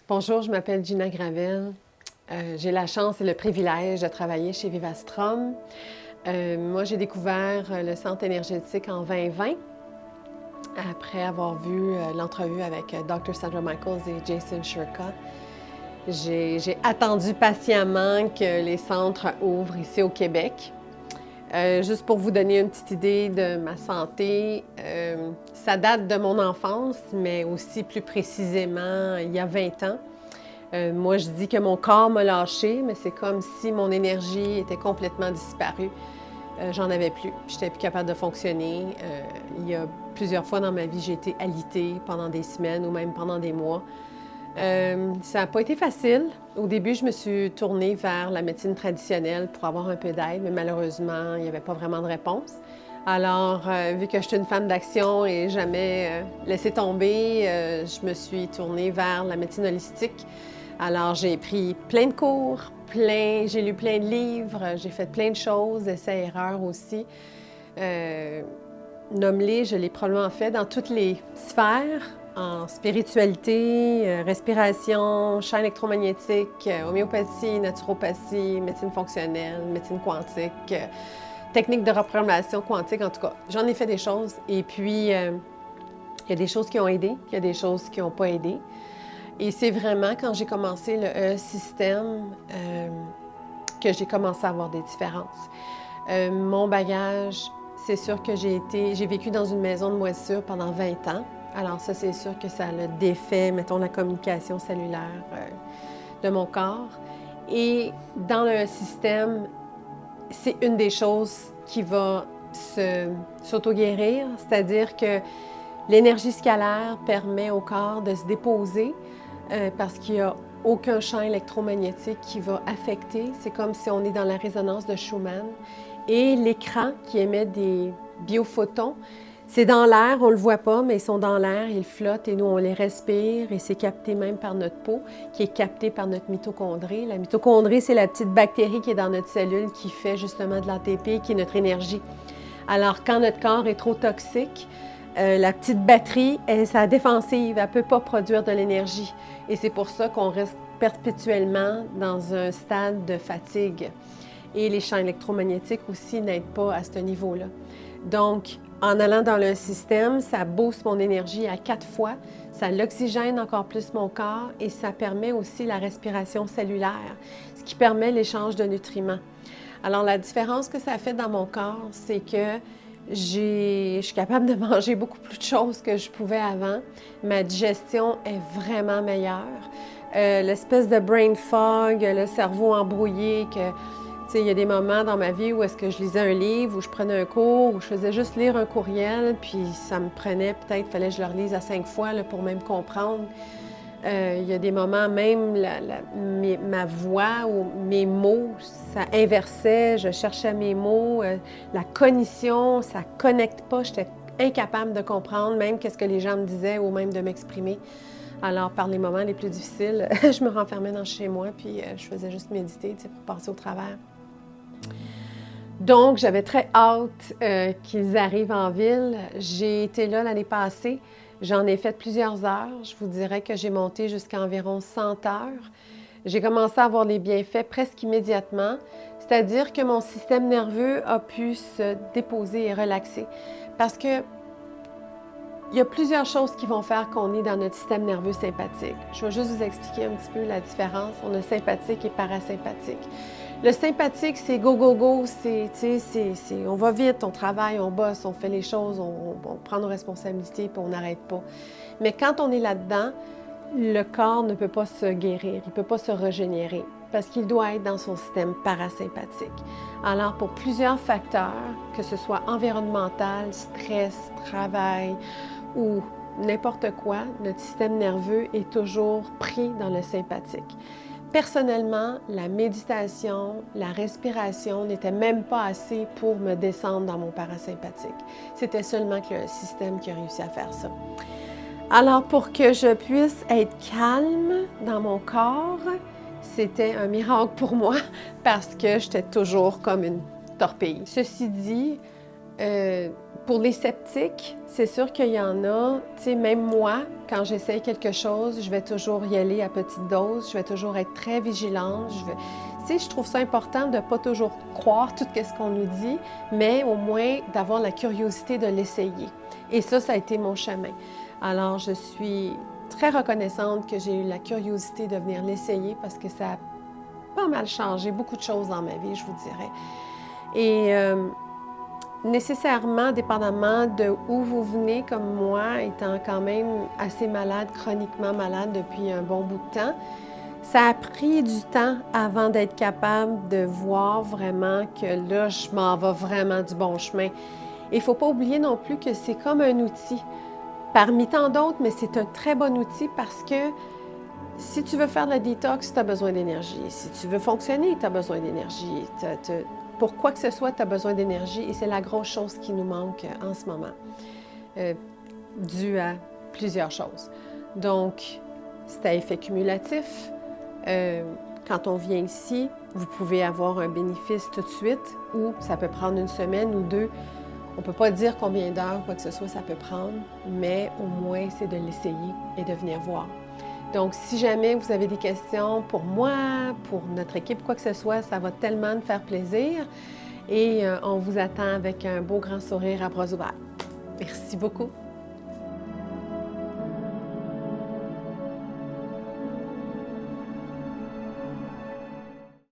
Bonjour, je m'appelle Gina Gravel. J'ai la chance et le privilège de travailler chez Vivastrom. Moi, j'ai découvert le centre énergétique en 2020, après avoir vu l'entrevue avec Dr. Sandra Michaels et Jason Shurka. J'ai attendu patiemment que les centres ouvrent ici au Québec. Juste pour vous donner une petite idée de ma santé, ça date de mon enfance, mais aussi plus précisément il y a 20 ans. Moi, je dis que mon corps m'a lâché, mais c'est comme si mon énergie était complètement disparue. J'en avais plus. Je n'étais plus capable de fonctionner. Il y a plusieurs fois dans ma vie, j'ai été alitée pendant des semaines ou même pendant des mois. Ça n'a pas été facile. Au début, je me suis tournée vers la médecine traditionnelle pour avoir un peu d'aide, mais malheureusement, il n'y avait pas vraiment de réponse. Alors, vu que je suis une femme d'action et jamais laissé tomber, je me suis tournée vers la médecine holistique. Alors, j'ai pris plein de cours, j'ai lu plein de livres, j'ai fait plein de choses, essais-erreurs aussi. Nomme-les, je l'ai probablement fait dans toutes les sphères, en spiritualité, respiration, champ électromagnétique, homéopathie, naturopathie, médecine fonctionnelle, médecine quantique, technique de reprogrammation quantique, en tout cas. J'en ai fait des choses et puis il y a des choses qui ont aidé, il y a des choses qui n'ont pas aidé. Et c'est vraiment quand j'ai commencé le E-système que j'ai commencé à avoir des différences. Mon bagage, c'est sûr que j'ai vécu dans une maison de moisissure pendant 20 ans. Alors ça, c'est sûr que ça a défait, mettons, la communication cellulaire de mon corps. Et dans le système, c'est une des choses qui va s'auto-guérir, c'est-à-dire que l'énergie scalaire permet au corps de se déposer parce qu'il n'y a aucun champ électromagnétique qui va affecter. C'est comme si on est dans la résonance de Schumann. Et l'écran qui émet des biophotons, c'est dans l'air, on ne le voit pas, mais ils sont dans l'air, ils flottent et nous, on les respire et c'est capté même par notre peau, qui est capté par notre mitochondrie. La mitochondrie, c'est la petite bactérie qui est dans notre cellule qui fait justement de l'ATP, qui est notre énergie. Alors, quand notre corps est trop toxique, la petite batterie, elle, c'est défensive, elle ne peut pas produire de l'énergie. Et c'est pour ça qu'on reste perpétuellement dans un stade de fatigue. Et les champs électromagnétiques aussi n'aident pas à ce niveau-là. Donc, en allant dans le système, ça booste mon énergie à 4 fois, ça l'oxygène encore plus mon corps et ça permet aussi la respiration cellulaire, ce qui permet l'échange de nutriments. Alors, la différence que ça a fait dans mon corps, c'est que je suis capable de manger beaucoup plus de choses que je pouvais avant. Ma digestion est vraiment meilleure. L'espèce de brain fog, le cerveau embrouillé, il y a des moments dans ma vie où est-ce que je lisais un livre, où je prenais un cours, où je faisais juste lire un courriel, puis ça me prenait peut-être, fallait que je le relise à 5 fois là, pour même comprendre. Il y a des moments, même ma voix ou mes mots, ça inversait, je cherchais mes mots, la cognition, ça ne connecte pas, j'étais incapable de comprendre même qu'est-ce que les gens me disaient ou même de m'exprimer. Alors, par les moments les plus difficiles, je me renfermais dans chez moi, puis je faisais juste méditer pour passer au travers. Donc, j'avais très hâte qu'ils arrivent en ville. J'ai été là l'année passée. J'en ai fait plusieurs heures. Je vous dirais que j'ai monté jusqu'à environ 100 heures. J'ai commencé à avoir les bienfaits presque immédiatement, c'est-à-dire que mon système nerveux a pu se déposer et relaxer. Parce que il y a plusieurs choses qui vont faire qu'on est dans notre système nerveux sympathique. Je vais juste vous expliquer un petit peu la différence. On a sympathique et parasympathique. Le sympathique, c'est go, go, go, on va vite, on travaille, on bosse, on fait les choses, on prend nos responsabilités puis on n'arrête pas. Mais quand on est là-dedans, le corps ne peut pas se guérir, il ne peut pas se régénérer parce qu'il doit être dans son système parasympathique. Alors, pour plusieurs facteurs, que ce soit environnemental, stress, travail ou n'importe quoi, notre système nerveux est toujours pris dans le sympathique. Personnellement, la méditation, la respiration n'étaient même pas assez pour me descendre dans mon parasympathique. C'était seulement que le système qui a réussi à faire ça. Alors, pour que je puisse être calme dans mon corps, c'était un miracle pour moi parce que j'étais toujours comme une torpille. Ceci dit, Pour les sceptiques, c'est sûr qu'il y en a, tu sais, même moi, quand j'essaye quelque chose, je vais toujours y aller à petite dose, je vais toujours être très vigilante. Tu sais, je trouve ça important de ne pas toujours croire tout ce qu'on nous dit, mais au moins d'avoir la curiosité de l'essayer. Et ça a été mon chemin. Alors, je suis très reconnaissante que j'ai eu la curiosité de venir l'essayer parce que ça a pas mal changé beaucoup de choses dans ma vie, je vous dirais. Et nécessairement, dépendamment de où vous venez, comme moi, étant quand même assez malade, chroniquement malade depuis un bon bout de temps, ça a pris du temps avant d'être capable de voir vraiment que là, je m'en vais vraiment du bon chemin. Il ne faut pas oublier non plus que c'est comme un outil. Parmi tant d'autres, mais c'est un très bon outil parce que si tu veux faire de la détox, tu as besoin d'énergie. Si tu veux fonctionner, tu as besoin d'énergie. Pour quoi que ce soit, tu as besoin d'énergie et c'est la grosse chose qui nous manque en ce moment, dû à plusieurs choses. Donc, c'est à effet cumulatif. Quand on vient ici, vous pouvez avoir un bénéfice tout de suite ou ça peut prendre une semaine ou deux. On ne peut pas dire combien d'heures, quoi que ce soit, ça peut prendre, mais au moins, c'est de l'essayer et de venir voir. Donc, si jamais vous avez des questions pour moi, pour notre équipe, quoi que ce soit, ça va tellement me faire plaisir. Et on vous attend avec un beau grand sourire à bras ouverts. Merci beaucoup.